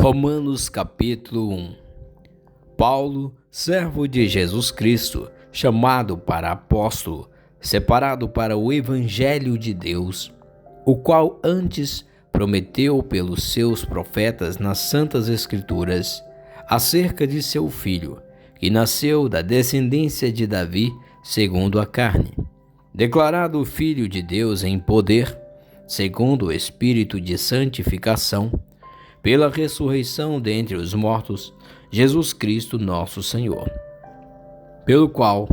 Romanos capítulo 1. Paulo, servo de Jesus Cristo, chamado para apóstolo, separado para o evangelho de Deus, o qual antes prometeu pelos seus profetas nas santas escrituras, acerca de seu filho, que nasceu da descendência de Davi, segundo a carne, declarado filho de Deus em poder, segundo o Espírito de santificação, pela ressurreição dentre os mortos, Jesus Cristo nosso Senhor, pelo qual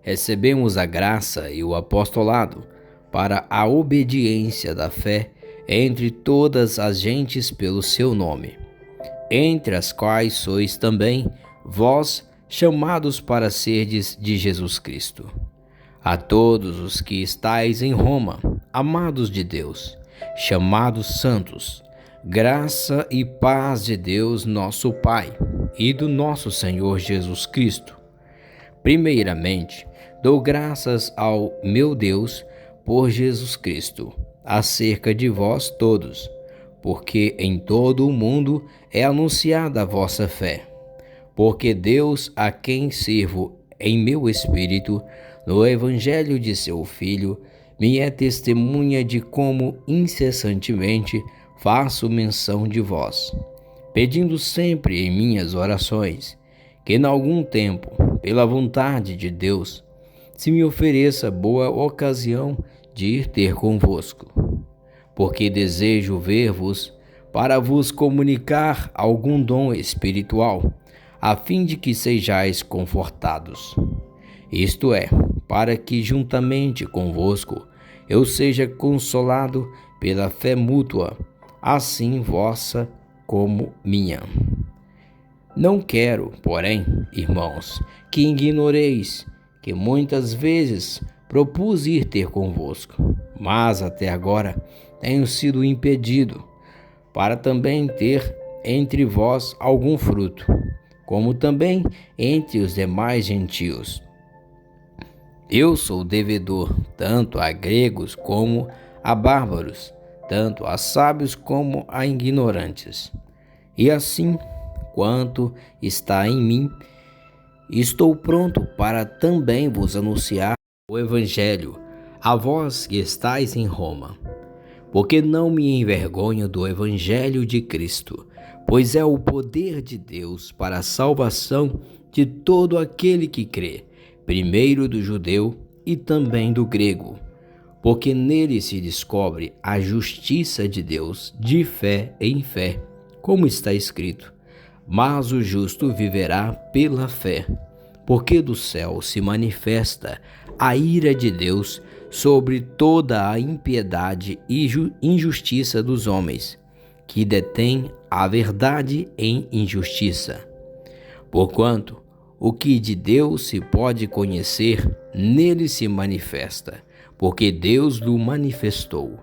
recebemos a graça e o apostolado para a obediência da fé entre todas as gentes pelo seu nome, entre as quais sois também vós chamados para serdes de Jesus Cristo. A todos os que estáis em Roma, amados de Deus, chamados santos, graça e paz de Deus nosso Pai e do nosso Senhor Jesus Cristo. Primeiramente, dou graças ao meu Deus por Jesus Cristo, acerca de vós todos, porque em todo o mundo é anunciada a vossa fé. Porque Deus, a quem sirvo em meu espírito, no evangelho de seu Filho, me é testemunha de como incessantemente faço menção de vós, pedindo sempre em minhas orações, que em algum tempo, pela vontade de Deus, se me ofereça boa ocasião de ir ter convosco, porque desejo ver-vos para vos comunicar algum dom espiritual, a fim de que sejais confortados. Isto é, para que juntamente convosco eu seja consolado pela fé mútua, assim vossa como minha. Não quero, porém, irmãos, que ignoreis que muitas vezes propus ir ter convosco, mas até agora tenho sido impedido, para também ter entre vós algum fruto, como também entre os demais gentios. Eu sou devedor tanto a gregos como a bárbaros, tanto a sábios como a ignorantes. E assim, quanto está em mim, estou pronto para também vos anunciar o Evangelho, a vós que estáis em Roma. Porque não me envergonho do Evangelho de Cristo, pois é o poder de Deus para a salvação de todo aquele que crê, primeiro do judeu e também do grego. Porque nele se descobre a justiça de Deus de fé em fé, como está escrito: mas o justo viverá pela fé. Porque do céu se manifesta a ira de Deus sobre toda a impiedade e injustiça dos homens, que detêm a verdade em injustiça. Porquanto o que de Deus se pode conhecer, nele se manifesta, porque Deus lhe manifestou.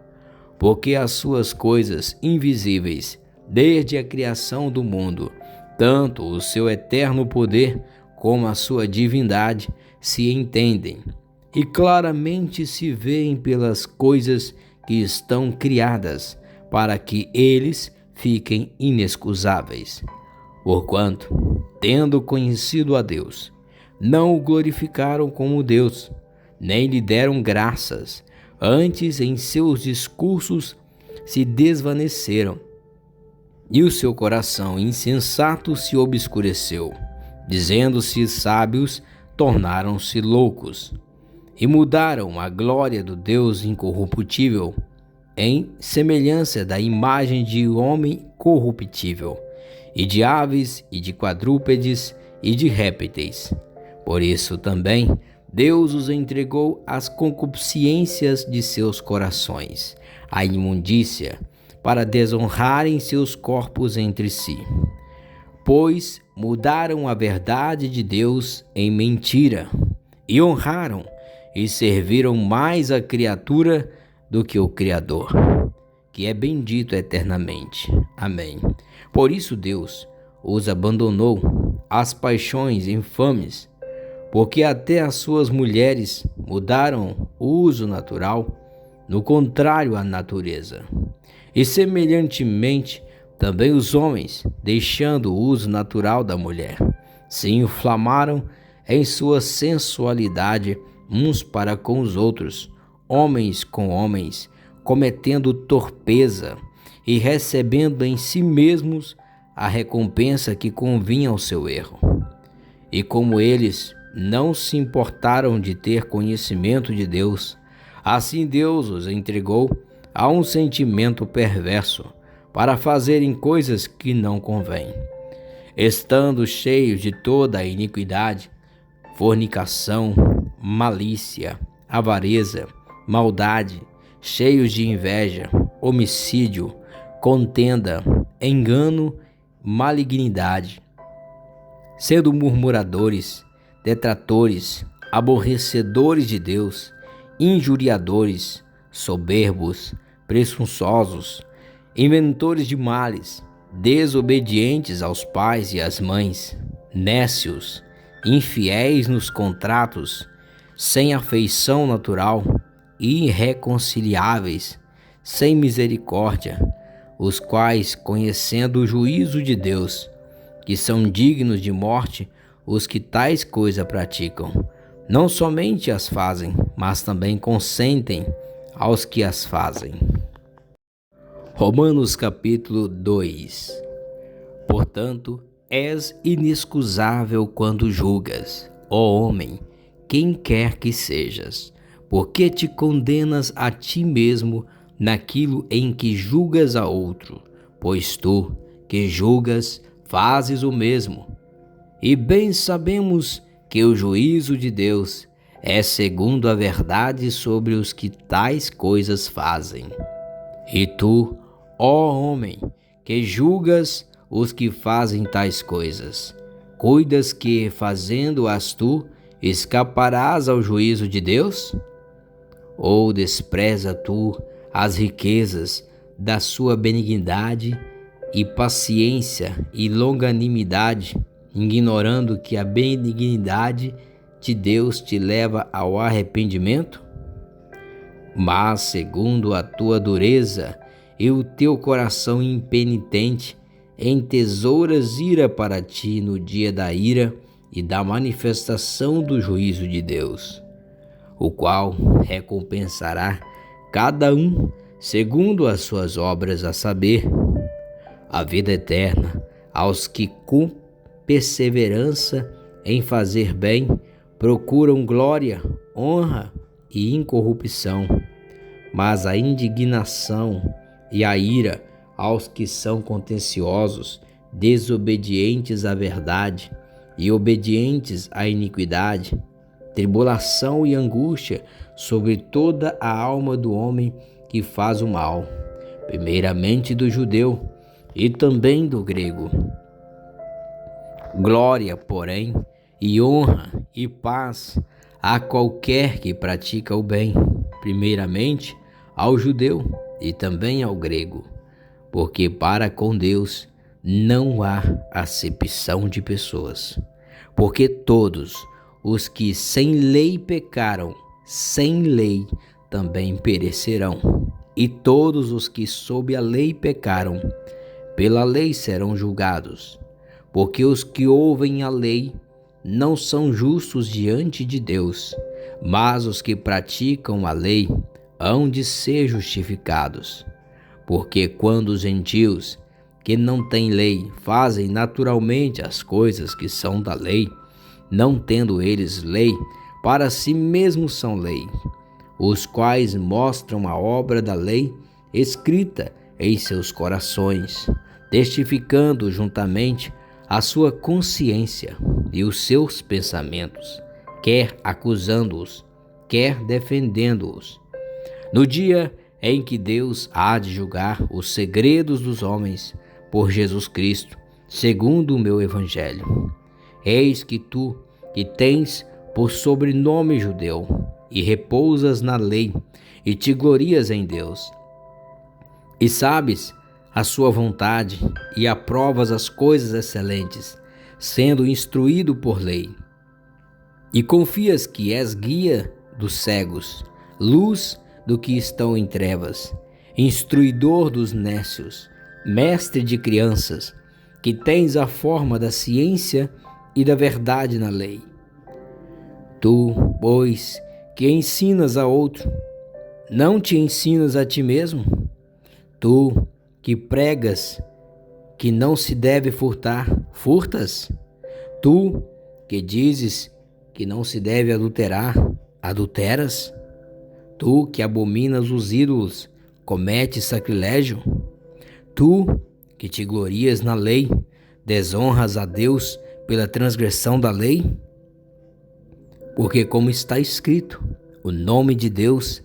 Porque as suas coisas invisíveis, desde a criação do mundo, tanto o seu eterno poder como a sua divindade, se entendem, e claramente se veem pelas coisas que estão criadas, para que eles fiquem inexcusáveis. Porquanto, tendo conhecido a Deus, não o glorificaram como Deus, nem lhe deram graças, antes em seus discursos se desvaneceram, e o seu coração insensato se obscureceu, dizendo-se sábios, tornaram-se loucos, e mudaram a glória do Deus incorruptível em semelhança da imagem de homem corruptível, e de aves, e de quadrúpedes, e de répteis. Por isso também Deus os entregou às concupiscências de seus corações, à imundícia, para desonrarem seus corpos entre si. Pois mudaram a verdade de Deus em mentira, e honraram e serviram mais a criatura do que o Criador, que é bendito eternamente. Amém. Por isso Deus os abandonou às paixões infames, porque até as suas mulheres mudaram o uso natural, no contrário à natureza. E semelhantemente Também os homens, deixando o uso natural da mulher, se inflamaram em sua sensualidade uns para com os outros, homens com homens, cometendo torpeza e recebendo em si mesmos a recompensa que convinha ao seu erro. E como eles não se importaram de ter conhecimento de Deus, assim Deus os entregou a um sentimento perverso para fazerem coisas que não convêm, estando cheios de toda a iniquidade, fornicação, malícia, avareza, maldade, cheios de inveja, homicídio, contenda, engano, malignidade, sendo murmuradores, detratores, aborrecedores de Deus, injuriadores, soberbos, presunçosos, inventores de males, desobedientes aos pais e às mães, nécios, infiéis nos contratos, sem afeição natural, irreconciliáveis, sem misericórdia, os quais, conhecendo o juízo de Deus, que são dignos de morte os que tais coisas praticam, não somente as fazem, mas também consentem aos que as fazem. Romanos capítulo 2. Portanto, és inexcusável quando julgas, ó homem, quem quer que sejas, porque te condenas a ti mesmo naquilo em que julgas a outro, pois tu, que julgas, fazes o mesmo. E bem sabemos que o juízo de Deus é segundo a verdade sobre os que tais coisas fazem. E tu, ó homem, que julgas os que fazem tais coisas, cuidas que, fazendo-as tu, escaparás ao juízo de Deus? Ou despreza tu as riquezas da sua benignidade e paciência e longanimidade, ignorando que a benignidade de Deus te leva ao arrependimento? Mas, segundo a tua dureza e o teu coração impenitente, entesouras ira para ti no dia da ira e da manifestação do juízo de Deus, o qual recompensará cada um segundo as suas obras, a saber, a vida eterna aos que com perseverança em fazer bem procuram glória, honra e incorrupção, mas a indignação e a ira aos que são contenciosos, desobedientes à verdade e obedientes à iniquidade, tribulação e angústia sobre toda a alma do homem que faz o mal, primeiramente do judeu e também do grego. Glória, porém, e honra e paz a qualquer que pratica o bem, primeiramente ao judeu e também ao grego, porque para com Deus não há acepção de pessoas, porque todos os que sem lei pecaram, sem lei também perecerão, e todos os que sob a lei pecaram, pela lei serão julgados, porque os que ouvem a lei não são justos diante de Deus, mas os que praticam a lei hão de ser justificados. Porque quando os gentios, que não têm lei, fazem naturalmente as coisas que são da lei, não tendo eles lei, para si mesmos são lei, os quais mostram a obra da lei escrita em seus corações, testificando juntamente a sua consciência e os seus pensamentos, quer acusando-os, quer defendendo-os. No dia em que Deus há de julgar os segredos dos homens por Jesus Cristo, segundo o meu evangelho. Eis que tu, que tens por sobrenome judeu, e repousas na lei, e te glorias em Deus, e sabes a sua vontade, e aprovas as coisas excelentes, sendo instruído por lei, e confias que és guia dos cegos, luz do que estão em trevas, instruidor dos nécios, mestre de crianças, que tens a forma da ciência e da verdade na lei. Tu, pois, que ensinas a outro, não te ensinas a ti mesmo? Tu, que pregas que não se deve furtar, furtas? Tu, que dizes que não se deve adulterar, adulteras? Tu, que abominas os ídolos, cometes sacrilégio? Tu, que te glorias na lei, desonras a Deus pela transgressão da lei? Porque, como está escrito, o nome de Deus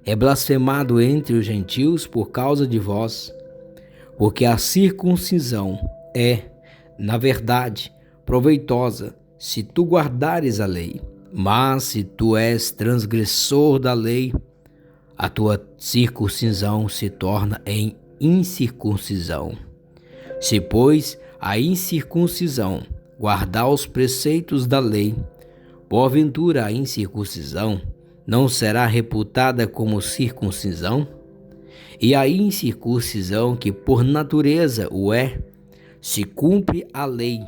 é blasfemado entre os gentios por causa de vós. Porque a circuncisão é, na verdade, proveitosa se tu guardares a lei. Mas se tu és transgressor da lei, a tua circuncisão se torna em incircuncisão. Se, pois, a incircuncisão guardar os preceitos da lei, porventura a incircuncisão não será reputada como circuncisão? E a incircuncisão, que por natureza o é, se cumpre a lei,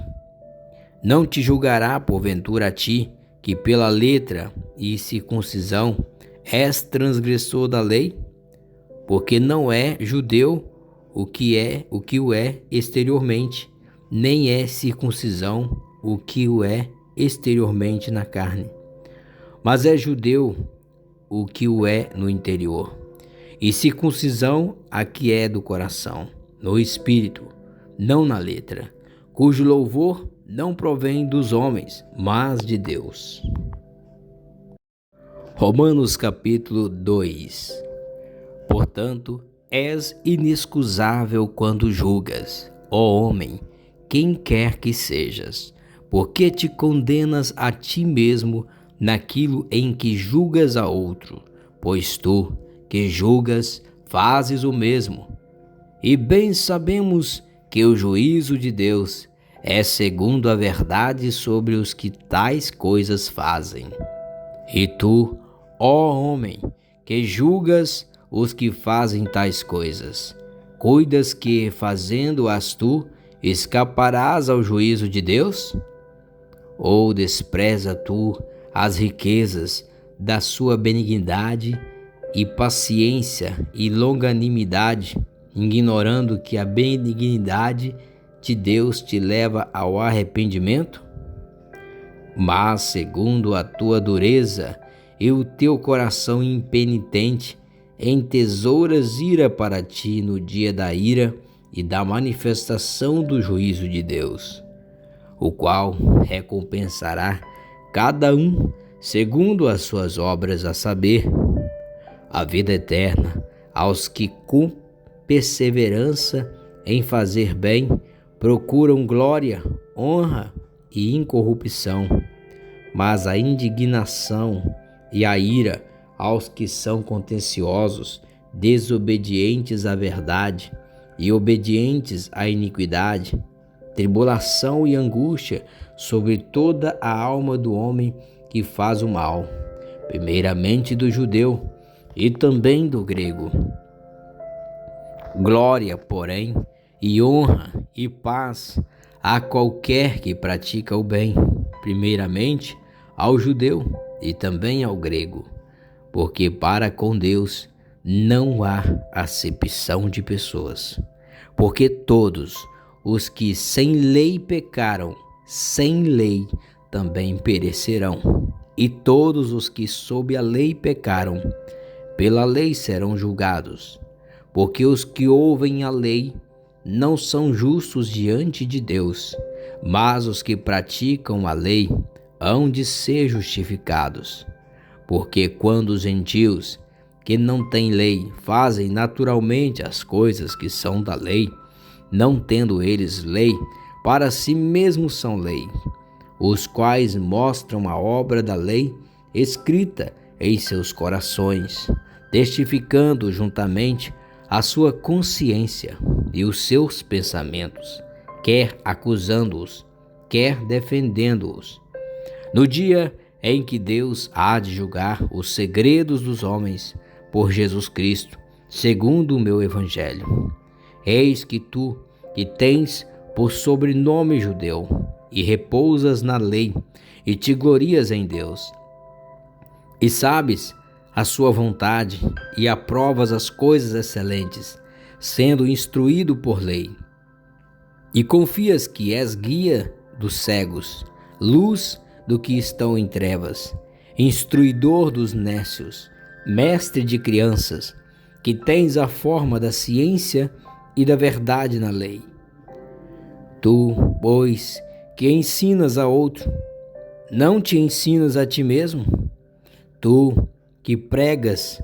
não te julgará porventura a ti, que pela letra e circuncisão és transgressor da lei? Porque não é judeu o que o é exteriormente, nem é circuncisão o que o é exteriormente na carne, mas é judeu o que o é no interior. E circuncisão a que é do coração, no espírito, não na letra, cujo louvor não provém dos homens, mas de Deus. Romanos capítulo 2. Portanto, és inexcusável quando julgas, ó homem, quem quer que sejas, porque te condenas a ti mesmo naquilo em que julgas a outro, pois tu, que julgas, fazes o mesmo. E bem sabemos que o juízo de Deus é segundo a verdade sobre os que tais coisas fazem. E tu, ó homem, que julgas os que fazem tais coisas, cuidas que, fazendo-as tu, escaparás ao juízo de Deus? Ou despreza tu as riquezas da sua benignidade e paciência e longanimidade, ignorando que a benignidade de Deus te leva ao arrependimento? Mas, segundo a tua dureza e o teu coração impenitente, entesouras ira para ti no dia da ira e da manifestação do juízo de Deus, o qual recompensará cada um segundo as suas obras, a saber, a vida eterna aos que com perseverança em fazer bem procuram glória, honra e incorrupção, mas a indignação e a ira aos que são contenciosos, desobedientes à verdade e obedientes à iniquidade, tribulação e angústia sobre toda a alma do homem que faz o mal, primeiramente do judeu e também do grego. Glória, porém, e honra e paz a qualquer que pratica o bem, primeiramente ao judeu e também ao grego, porque para com Deus não há acepção de pessoas, porque todos os que sem lei pecaram, sem lei também perecerão, e todos os que sob a lei pecaram, pela lei serão julgados, porque os que ouvem a lei não são justos diante de Deus, mas os que praticam a lei hão de ser justificados. Porque quando os gentios, que não têm lei, fazem naturalmente as coisas que são da lei, não tendo eles lei, para si mesmos são lei, os quais mostram a obra da lei escrita em seus corações, testificando juntamente a sua consciência e os seus pensamentos, quer acusando-os, quer defendendo-os. No dia em que Deus há de julgar os segredos dos homens por Jesus Cristo, segundo o meu evangelho. Eis que tu, que tens por sobrenome judeu, e repousas na lei, e te glorias em Deus, e sabes a sua vontade, e aprovas as coisas excelentes, sendo instruído por lei, e confias que és guia dos cegos, luz do que estão em trevas, instruidor dos nécios, mestre de crianças, que tens a forma da ciência e da verdade na lei. Tu, pois, que ensinas a outro, não te ensinas a ti mesmo? Tu, que pregas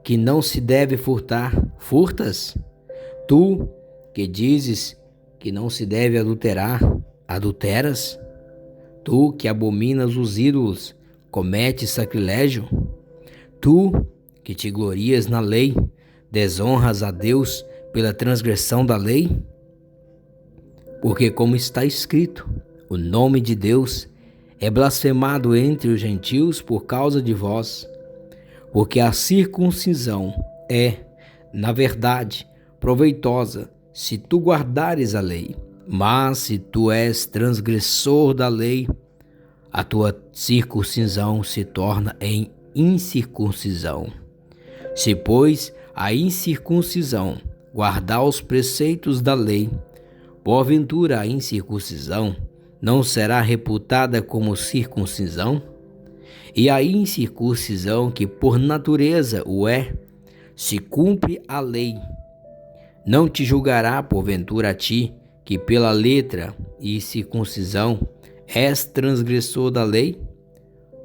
que não se deve furtar, furtas? Tu, que dizes que não se deve adulterar, adulteras? Tu, que abominas os ídolos, cometes sacrilégio? Tu, que te glorias na lei, desonras a Deus pela transgressão da lei? Porque, como está escrito, o nome de Deus é blasfemado entre os gentios por causa de vós. Porque a circuncisão é, na verdade, proveitosa se tu guardares a lei. Mas se tu és transgressor da lei, a tua circuncisão se torna em incircuncisão. Se, pois, a incircuncisão guardar os preceitos da lei, porventura a incircuncisão não será reputada como circuncisão? E a incircuncisão, que por natureza o é, se cumpre a lei, não te julgará porventura a ti, que pela letra e circuncisão és transgressor da lei?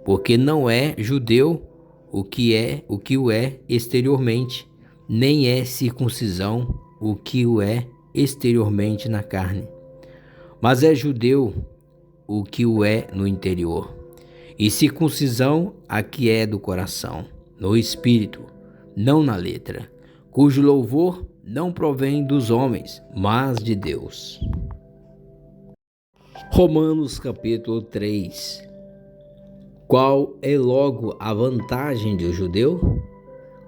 Porque não é judeu o que o é exteriormente, nem é circuncisão o que o é exteriormente na carne, mas é judeu o que o é no interior, e circuncisão a que é do coração, no espírito, não na letra, cujo louvor não provém dos homens, mas de Deus. Romanos capítulo 3. Qual é logo a vantagem do judeu?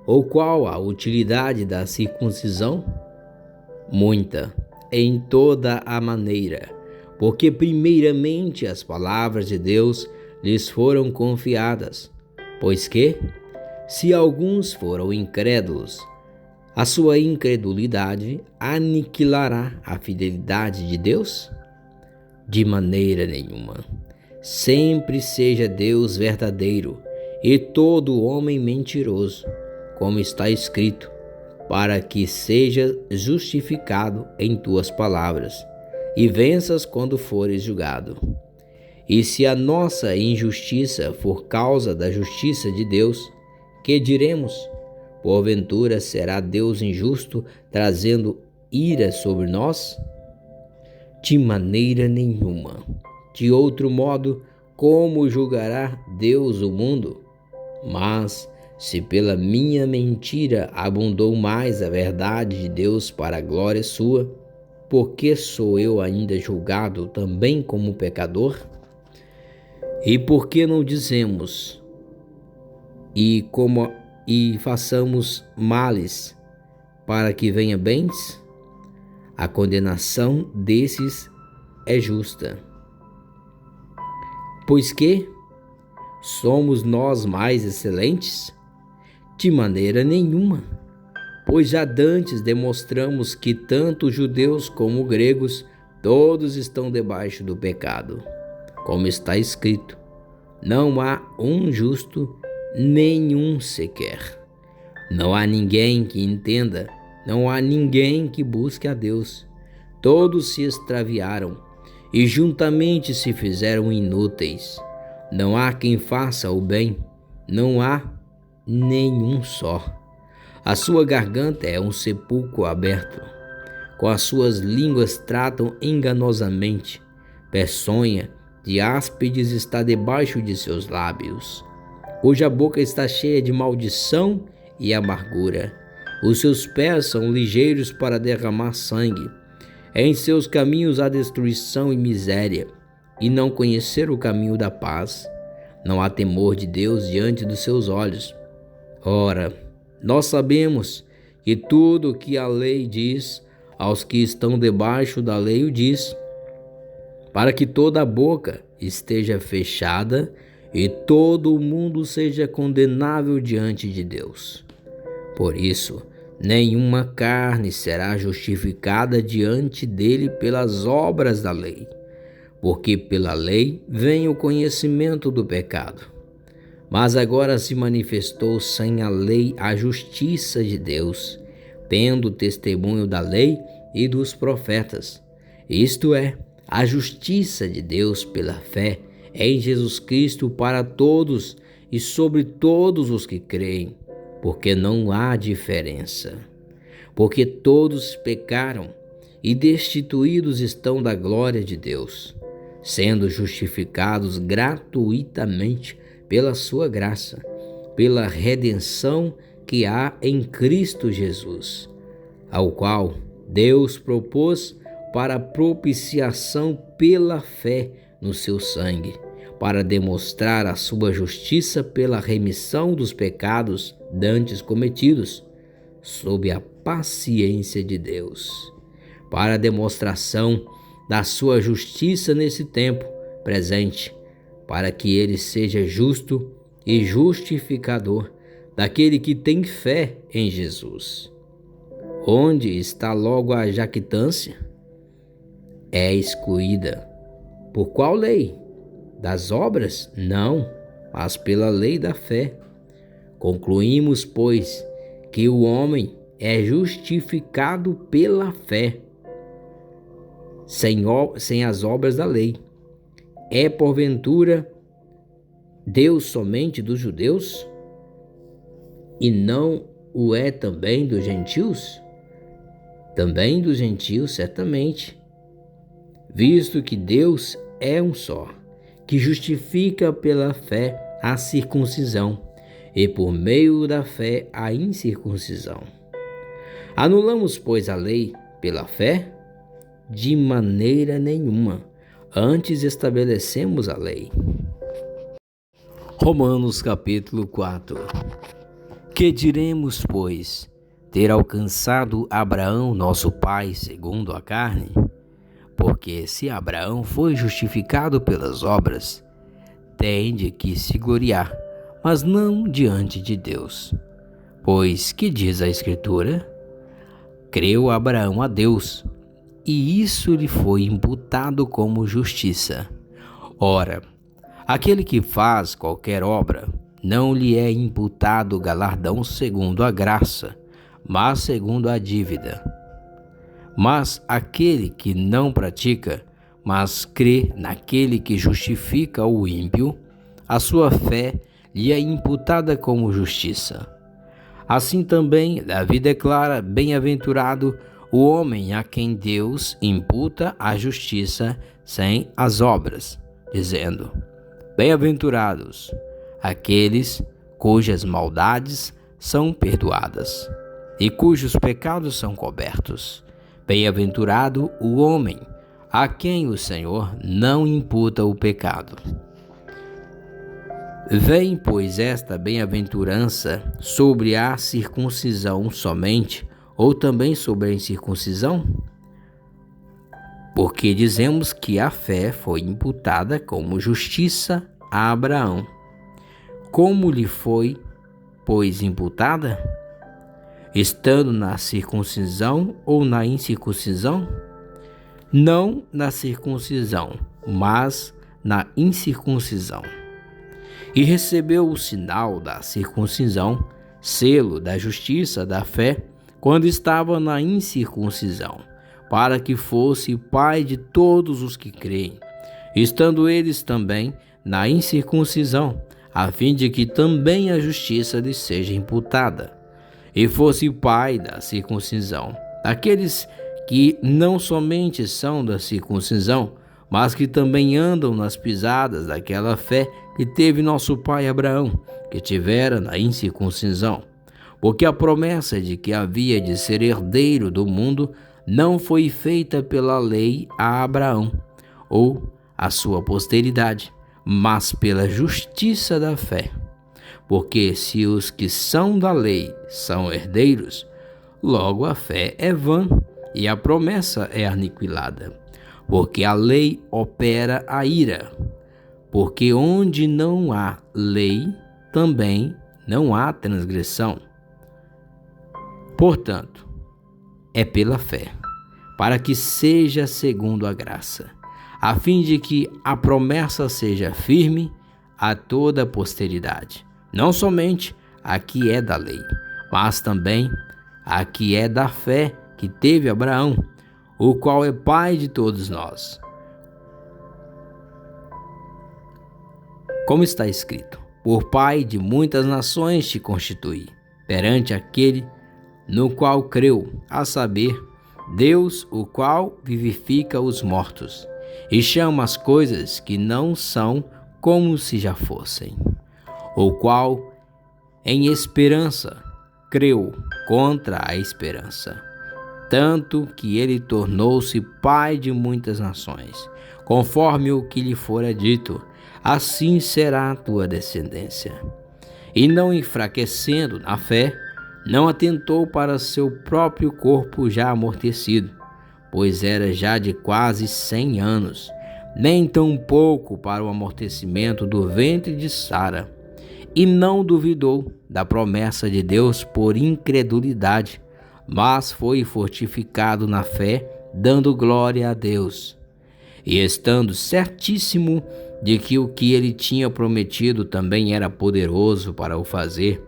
Ou qual a utilidade da circuncisão? Muita, em toda a maneira, porque primeiramente as palavras de Deus lhes foram confiadas, pois que, se alguns foram incrédulos, a sua incredulidade aniquilará a fidelidade de Deus? De maneira nenhuma. Sempre seja Deus verdadeiro e todo homem mentiroso, como está escrito, para que seja justificado em tuas palavras e venças quando fores julgado. E se a nossa injustiça for causa da justiça de Deus, que diremos? Porventura será Deus injusto, trazendo ira sobre nós? De maneira nenhuma. De outro modo, como julgará Deus o mundo? Mas, se pela minha mentira abundou mais a verdade de Deus para a glória sua, por que sou eu ainda julgado também como pecador? E por que não dizemos e façamos males para que venha bens? A condenação desses é justa. Pois que somos nós mais excelentes? De maneira nenhuma, pois já dantes demonstramos que tanto judeus como gregos todos estão debaixo do pecado. Como está escrito, não há um justo, nenhum sequer. Não há ninguém que entenda, não há ninguém que busque a Deus. Todos se extraviaram e juntamente se fizeram inúteis. Não há quem faça o bem, não há nenhum só. A sua garganta é um sepulcro aberto. Com as suas línguas tratam enganosamente. Peçonha de áspides está debaixo de seus lábios, cuja boca está cheia de maldição e amargura. Os seus pés são ligeiros para derramar sangue. Em seus caminhos há destruição e miséria, e não conhecer o caminho da paz. Não há temor de Deus diante dos seus olhos. Ora, nós sabemos que tudo o que a lei diz, aos que estão debaixo da lei o diz, para que toda a boca esteja fechada e todo o mundo seja condenável diante de Deus. Por isso, nenhuma carne será justificada diante dele pelas obras da lei, porque pela lei vem o conhecimento do pecado. Mas agora se manifestou sem a lei a justiça de Deus, tendo testemunho da lei e dos profetas, isto é, a justiça de Deus pela fé em Jesus Cristo para todos e sobre todos os que creem, porque não há diferença. Porque todos pecaram e destituídos estão da glória de Deus, sendo justificados gratuitamente pela sua graça, pela redenção que há em Cristo Jesus, ao qual Deus propôs para propiciação pela fé no seu sangue, para demonstrar a sua justiça pela remissão dos pecados dantes cometidos, sob a paciência de Deus, para a demonstração da sua justiça nesse tempo presente, para que ele seja justo e justificador daquele que tem fé em Jesus. Onde está logo a jactância? É excluída. Por qual lei? Das obras? Não, mas pela lei da fé. Concluímos, pois, que o homem é justificado pela fé, sem as obras da lei. É porventura Deus somente dos judeus? E não o é também dos gentios? Também dos gentios, certamente, visto que Deus é um só, que justifica pela fé a circuncisão e por meio da fé a incircuncisão. Anulamos, pois, a lei pela fé? De maneira nenhuma. Antes estabelecemos a lei. Romanos capítulo 4. Que diremos, pois? Ter alcançado Abraão, nosso pai, segundo a carne? Porque se Abraão foi justificado pelas obras, tem de que se gloriar, mas não diante de Deus. Pois que diz a Escritura? Creu Abraão a Deus, e isso lhe foi imputado como justiça. Ora, aquele que faz qualquer obra, não lhe é imputado galardão segundo a graça, mas segundo a dívida. Mas aquele que não pratica, mas crê naquele que justifica o ímpio, a sua fé lhe é imputada como justiça. Assim também Davi declara: bem-aventurado o homem a quem Deus imputa a justiça sem as obras, dizendo: bem-aventurados aqueles cujas maldades são perdoadas e cujos pecados são cobertos. Bem-aventurado o homem a quem o Senhor não imputa o pecado. Vem, pois, esta bem-aventurança sobre a circuncisão somente, ou também sobre a incircuncisão? Porque dizemos que a fé foi imputada como justiça a Abraão. Como lhe foi, pois, imputada? Estando na circuncisão ou na incircuncisão? Não na circuncisão, mas na incircuncisão. E recebeu o sinal da circuncisão, selo da justiça da fé, quando estava na incircuncisão, para que fosse pai de todos os que creem, estando eles também na incircuncisão, a fim de que também a justiça lhes seja imputada, e fosse pai da circuncisão, daqueles que não somente são da circuncisão, mas que também andam nas pisadas daquela fé que teve nosso pai Abraão, que tivera na incircuncisão. Porque a promessa de que havia de ser herdeiro do mundo não foi feita pela lei a Abraão, ou a sua posteridade, mas pela justiça da fé. Porque se os que são da lei são herdeiros, logo a fé é vã, e a promessa é aniquilada, porque a lei opera a ira. Porque onde não há lei, também não há transgressão. Portanto, é pela fé, para que seja segundo a graça, a fim de que a promessa seja firme a toda a posteridade, não somente a que é da lei, mas também a que é da fé que teve Abraão, o qual é pai de todos nós. Como está escrito: por pai de muitas nações te constituí, perante aquele no qual creu, a saber, Deus, o qual vivifica os mortos, e chama as coisas que não são como se já fossem, o qual, em esperança, creu contra a esperança, tanto que ele tornou-se pai de muitas nações, conforme o que lhe fora dito: assim será a tua descendência. E não enfraquecendo na fé, não atentou para seu próprio corpo já amortecido, pois era já de quase 100 anos, nem tampouco para o amortecimento do ventre de Sara. E não duvidou da promessa de Deus por incredulidade, mas foi fortificado na fé, dando glória a Deus. E estando certíssimo de que o que ele tinha prometido também era poderoso para o fazer,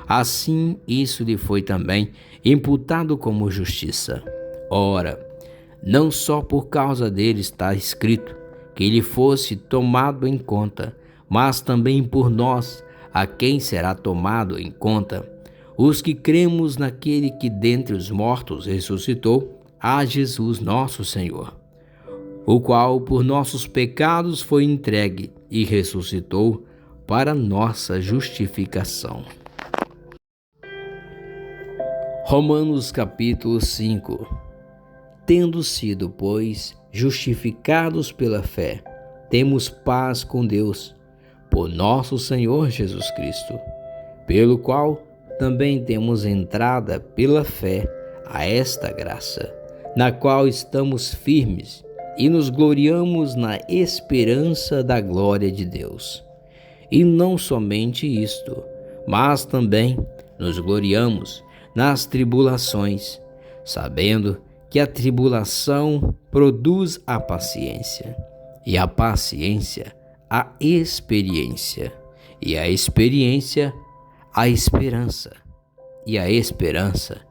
assim isso lhe foi também imputado como justiça. Ora, não só por causa dele está escrito que ele fosse tomado em conta, mas também por nós, a quem será tomado em conta, os que cremos naquele que dentre os mortos ressuscitou, a Jesus nosso Senhor, o qual por nossos pecados foi entregue e ressuscitou para nossa justificação. Romanos capítulo 5. Tendo sido, pois, justificados pela fé, temos paz com Deus, por nosso Senhor Jesus Cristo, pelo qual também temos entrada pela fé a esta graça, na qual estamos firmes e nos gloriamos na esperança da glória de Deus. E não somente isto, mas também nos gloriamos nas tribulações, sabendo que a tribulação produz a paciência, e a paciência a experiência, e a experiência a esperança, e a esperança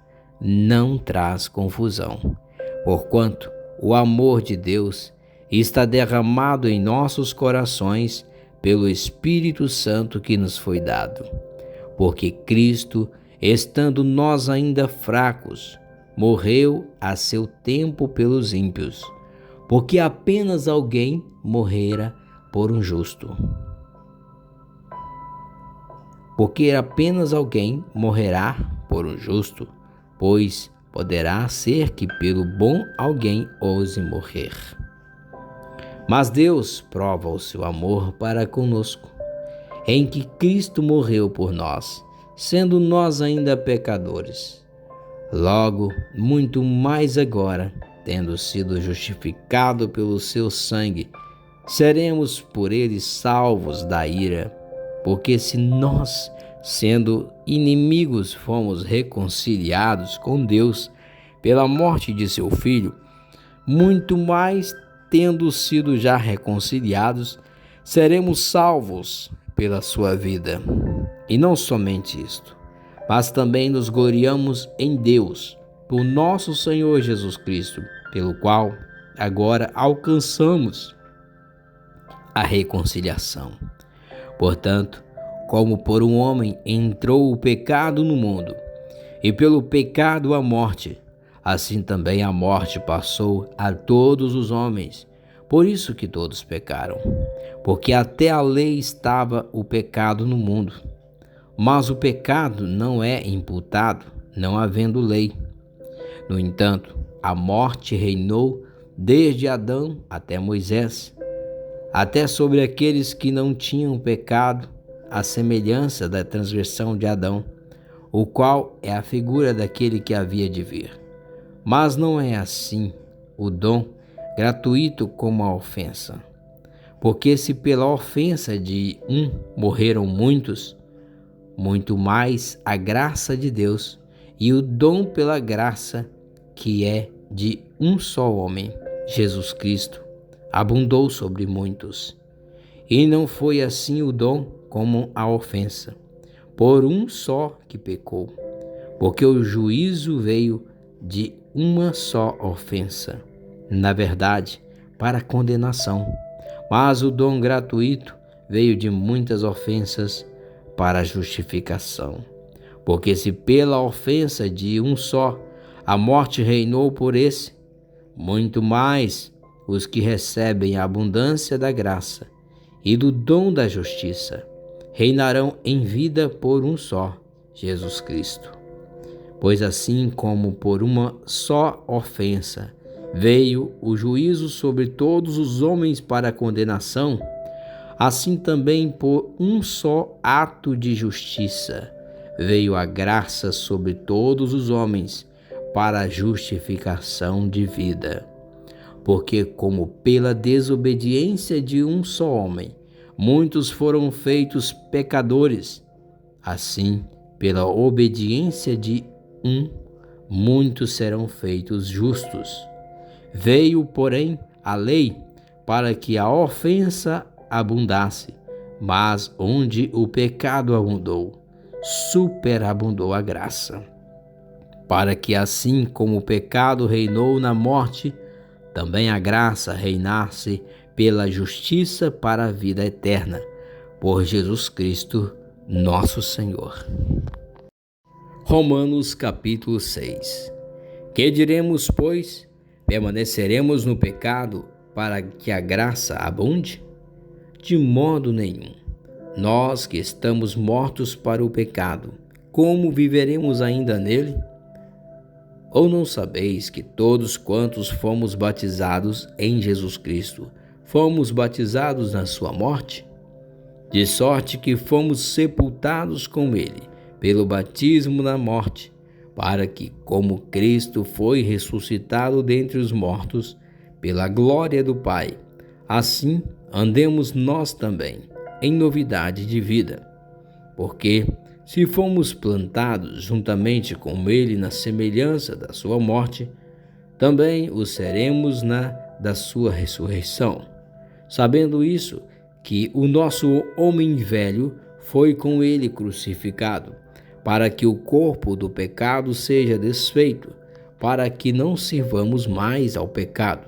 não traz confusão, porquanto o amor de Deus está derramado em nossos corações pelo Espírito Santo que nos foi dado. Porque Cristo, estando nós ainda fracos, morreu a seu tempo pelos ímpios, porque apenas alguém morrera por um justo. Porque apenas alguém morrerá por um justo, pois poderá ser que pelo bom alguém ouse morrer. Mas Deus prova o seu amor para conosco, em que Cristo morreu por nós, sendo nós ainda pecadores. Logo, muito mais agora, tendo sido justificado pelo seu sangue, seremos por ele salvos da ira. Porque se nós, sendo inimigos, fomos reconciliados com Deus pela morte de seu Filho, muito mais, tendo sido já reconciliados, seremos salvos pela sua vida. E não somente isto, mas também nos gloriamos em Deus, por nosso Senhor Jesus Cristo, pelo qual agora alcançamos a reconciliação. Portanto, como por um homem entrou o pecado no mundo, e pelo pecado a morte, assim também a morte passou a todos os homens, por isso que todos pecaram. Porque até a lei estava o pecado no mundo, mas o pecado não é imputado, não havendo lei. No entanto, a morte reinou desde Adão até Moisés, até sobre aqueles que não tinham pecado, à semelhança da transgressão de Adão, o qual é a figura daquele que havia de vir. Mas não é assim o dom gratuito como a ofensa. Porque se pela ofensa de um morreram muitos, muito mais a graça de Deus e o dom pela graça, que é de um só homem, Jesus Cristo, abundou sobre muitos. E não foi assim o dom como a ofensa, por um só que pecou, porque o juízo veio de uma só ofensa, na verdade, para condenação, mas o dom gratuito veio de muitas ofensas para a justificação. Porque se pela ofensa de um só a morte reinou por esse, muito mais os que recebem a abundância da graça e do dom da justiça reinarão em vida por um só, Jesus Cristo. Pois assim como por uma só ofensa veio o juízo sobre todos os homens para a condenação, assim também por um só ato de justiça veio a graça sobre todos os homens para a justificação de vida. Porque como pela desobediência de um só homem muitos foram feitos pecadores, assim pela obediência de um muitos serão feitos justos. Veio, porém, a lei para que a ofensa abundasse, mas onde o pecado abundou, superabundou a graça, para que assim como o pecado reinou na morte, também a graça reinasse pela justiça para a vida eterna, por Jesus Cristo, nosso Senhor. Romanos capítulo 6. Que diremos, pois? Permaneceremos no pecado para que a graça abunde? De modo nenhum. Nós que estamos mortos para o pecado, como viveremos ainda nele? Ou não sabeis que todos quantos fomos batizados em Jesus Cristo, fomos batizados na sua morte? De sorte que fomos sepultados com ele, pelo batismo na morte, para que, como Cristo foi ressuscitado dentre os mortos, pela glória do Pai, assim andemos nós também, em novidade de vida. Porque, se fomos plantados juntamente com ele na semelhança da sua morte, também o seremos na da sua ressurreição. Sabendo isso, que o nosso homem velho foi com ele crucificado, para que o corpo do pecado seja desfeito, para que não sirvamos mais ao pecado.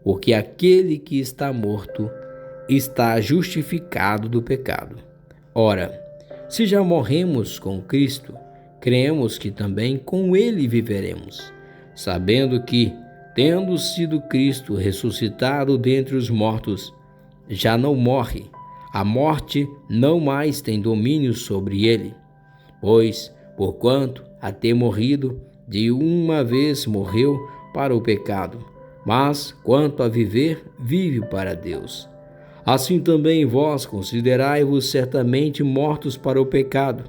Porque aquele que está morto está justificado do pecado. Ora, se já morremos com Cristo, cremos que também com ele viveremos, sabendo que, tendo sido Cristo ressuscitado dentre os mortos, já não morre, a morte não mais tem domínio sobre ele. Pois, porquanto, a ter morrido, de uma vez morreu para o pecado, mas, quanto a viver, vive para Deus. Assim também vós considerai-vos certamente mortos para o pecado,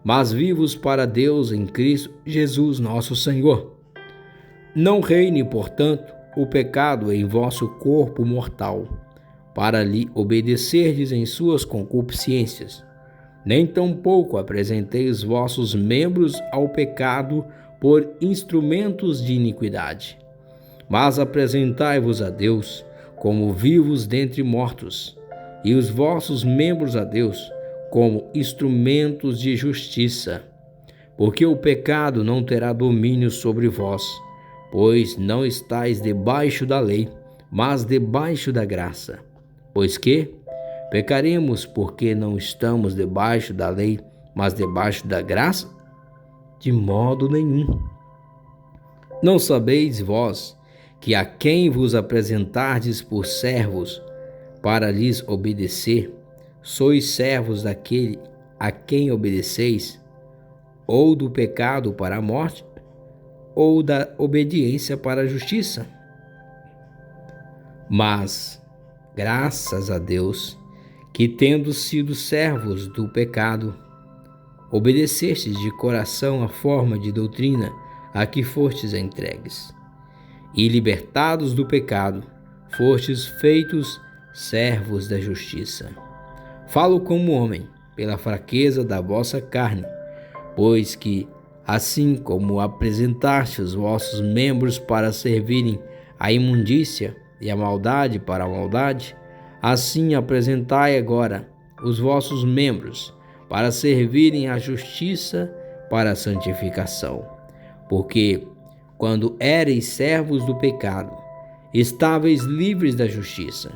mas vivos para Deus em Cristo Jesus nosso Senhor. Não reine, portanto, o pecado em vosso corpo mortal, para lhe obedecerdes em suas concupiscências. Nem tampouco apresenteis vossos membros ao pecado por instrumentos de iniquidade, mas apresentai-vos a Deus como vivos dentre mortos, e os vossos membros a Deus como instrumentos de justiça. Porque o pecado não terá domínio sobre vós, pois não estáis debaixo da lei, mas debaixo da graça. Pois que pecaremos porque não estamos debaixo da lei, mas debaixo da graça? De modo nenhum. Não sabeis vós que a quem vos apresentardes por servos para lhes obedecer, sois servos daquele a quem obedeceis, ou do pecado para a morte, ou da obediência para a justiça? Mas, graças a Deus, que tendo sido servos do pecado, obedecestes de coração a forma de doutrina a que fostes entregues. E libertados do pecado, fostes feitos servos da justiça. Falo como homem, pela fraqueza da vossa carne, pois que, assim como apresentaste os vossos membros para servirem à imundícia e a maldade para a maldade, assim apresentai agora os vossos membros para servirem à justiça para a santificação. Porque, quando éreis servos do pecado, estáveis livres da justiça.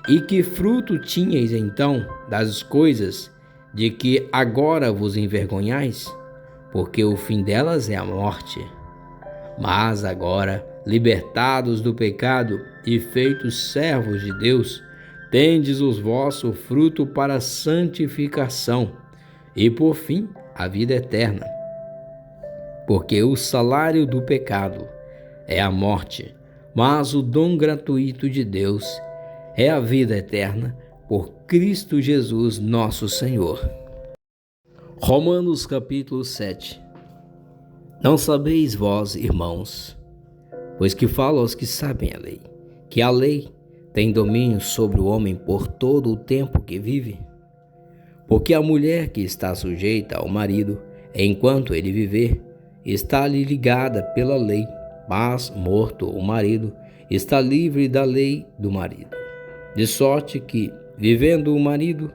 E que fruto tinhais então das coisas de que agora vos envergonhais? Porque o fim delas é a morte. Mas agora, libertados do pecado e feitos servos de Deus, tendes o vosso fruto para a santificação e, por fim, a vida eterna. Porque o salário do pecado é a morte, mas o dom gratuito de Deus é a vida eterna por Cristo Jesus, nosso Senhor. Romanos capítulo 7. Não sabeis vós, irmãos, pois que falo aos que sabem a lei, que a lei tem domínio sobre o homem por todo o tempo que vive? Porque a mulher que está sujeita ao marido, enquanto ele viver, está-lhe ligada pela lei, mas, morto o marido, está livre da lei do marido. De sorte que, vivendo o marido,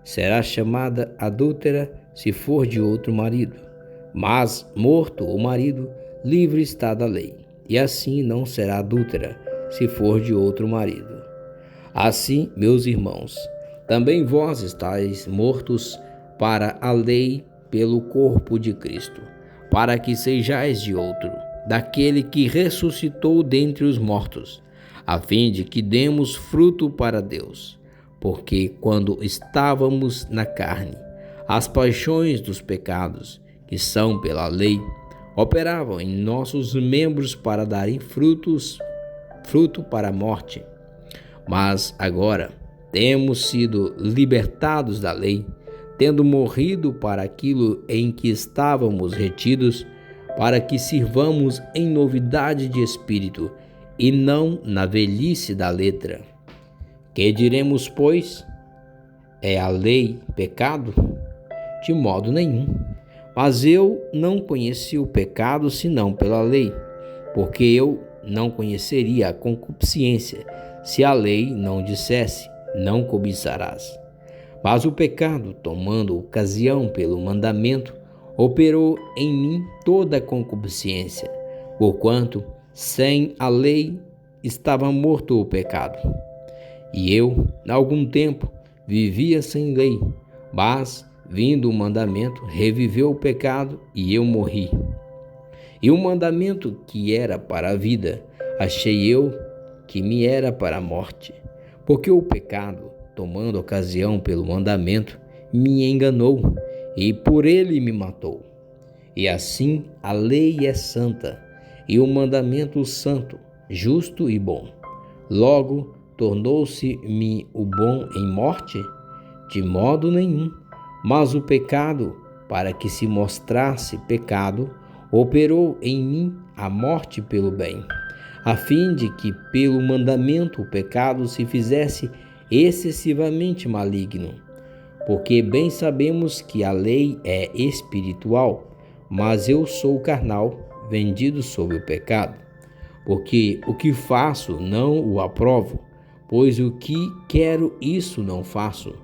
será chamada adúltera se for de outro marido. Mas, morto o marido, livre está da lei, e assim não será adúltera se for de outro marido. Assim, meus irmãos, também vós estáis mortos para a lei pelo corpo de Cristo, para que sejais de outro, daquele que ressuscitou dentre os mortos, a fim de que demos fruto para Deus. Porque quando estávamos na carne, as paixões dos pecados, que são pela lei, operavam em nossos membros para darem fruto para a morte. Mas agora temos sido libertados da lei, tendo morrido para aquilo em que estávamos retidos, para que sirvamos em novidade de espírito e não na velhice da letra. Que diremos, pois? É a lei pecado? De modo nenhum. Mas eu não conheci o pecado senão pela lei, porque eu não conheceria a concupiscência se a lei não dissesse: não cobiçarás. Mas o pecado, tomando ocasião pelo mandamento, operou em mim toda a concupiscência, porquanto sem a lei estava morto o pecado. E eu, há algum tempo, vivia sem lei, mas, vindo o mandamento, reviveu o pecado e eu morri. E o mandamento que era para a vida, achei eu que me era para a morte, porque o pecado, tomando ocasião pelo mandamento, me enganou e por ele me matou. E assim a lei é santa, e o mandamento santo, justo e bom. Logo, tornou-se-me o bom em morte? De modo nenhum. Mas o pecado, para que se mostrasse pecado, operou em mim a morte pelo bem, a fim de que pelo mandamento o pecado se fizesse excessivamente maligno. Porque bem sabemos que a lei é espiritual, mas eu sou carnal, vendido sob o pecado. Porque o que faço não o aprovo, pois o que quero isso não faço,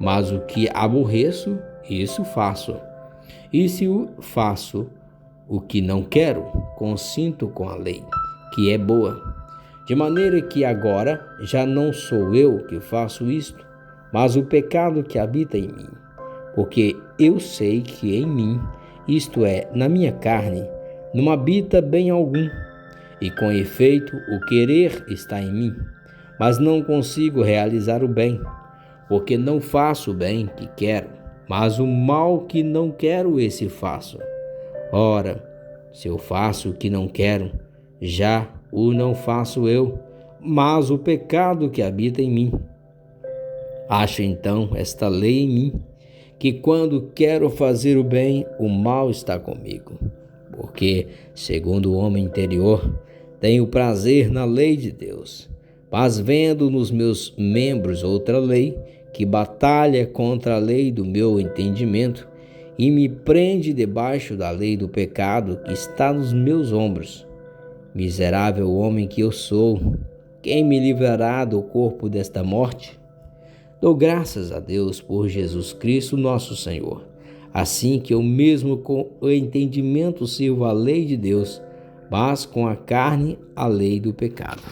mas o que aborreço, isso faço. E se faço o que não quero, consinto com a lei, que é boa. De maneira que agora já não sou eu que faço isto, mas o pecado que habita em mim. Porque eu sei que em mim, isto é, na minha carne, não habita bem algum. E com efeito, o querer está em mim, mas não consigo realizar o bem. Porque não faço o bem que quero, mas o mal que não quero, esse faço. Ora, se eu faço o que não quero, já o não faço eu, mas o pecado que habita em mim. Acho então esta lei em mim, que quando quero fazer o bem, o mal está comigo. porque, segundo o homem interior, tenho prazer na lei de Deus, mas vendo nos meus membros outra lei, que batalha contra a lei do meu entendimento e me prende debaixo da lei do pecado que está nos meus ombros. Miserável homem que eu sou, quem me livrará do corpo desta morte? Dou graças a Deus por Jesus Cristo, nosso Senhor. Assim que eu mesmo com o entendimento sirvo a lei de Deus, mas com a carne a lei do pecado.